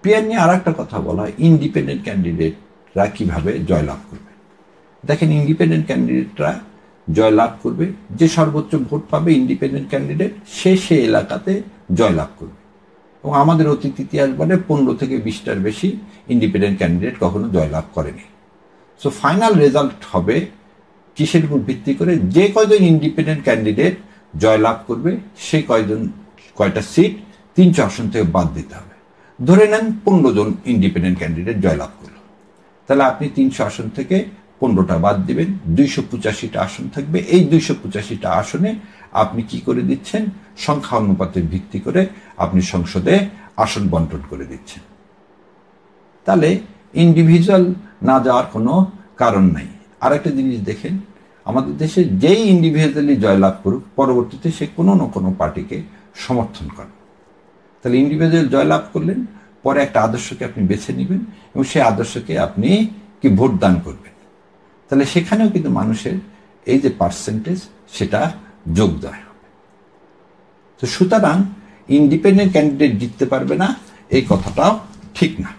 PR নিয়ে আর একটা কথা বলা হয়, ইন্ডিপেন্ডেন্ট ক্যান্ডিডেটরা কিভাবে জয়লাভ করবে। দেখেন, ইন্ডিপেন্ডেন্ট ক্যান্ডিডেটরা জয়লাভ করবে, যে সর্বোচ্চ ভোট পাবে ইন্ডিপেন্ডেন্ট ক্যান্ডিডেট সে এলাকাতে জয়লাভ করবে। এবং আমাদের অতীত ইতিহাস বলে 15 থেকে 20টার বেশি ইন্ডিপেন্ডেন্ট ক্যান্ডিডেট কখনো জয়লাভ করেনি। সো ফাইনাল রেজাল্ট হবে কিসের উপর ভিত্তি করে, যে কয়জন ইন্ডিপেন্ডেন্ট ক্যান্ডিডেট জয়লাভ করবে সেই কয়টা সিট 300 আসন থেকে বাদ দিতে হবে। ধরে নেন 15 জন ইন্ডিপেন্ডেন্ট ক্যান্ডিডেট জয়লাভ করলো, তাহলে আপনি 300 আসন থেকে 15টা বাদ দিবেন, 285টা আসন থাকবে। এই 285টা আসনে আপনি কি করে দিচ্ছেন, সংখ্যা অনুপাতের ভিত্তি করে আপনি সংসদে আসন বন্টন করে দিচ্ছেন। তাহলে ইন্ডিভিজুয়াল না যাওয়ার কোনো কারণ নাই। আর একটা জিনিস দেখেন, আমাদের দেশে যেই ইন্ডিভিজুয়ালি জয়লাভ করুক পরবর্তীতে সে কোনো না কোনো পার্টিকে সমর্থন করে। তাহলে ইন্ডিভিজুয়াল জয়লাভ করলেন, পরে একটা আদর্শকে আপনি বেছে নেবেন এবং সেই আদর্শকে আপনি কি ভোট দান করবেন। তাহলে সেখানেও কিন্তু মানুষের এই যে পার্সেন্টেজ সেটা যোগ দেওয়া হবে। তো সুতরাং ইন্ডিপেন্ডেন্ট ক্যান্ডিডেট জিততে পারবে না এই কথাটাও ঠিক না।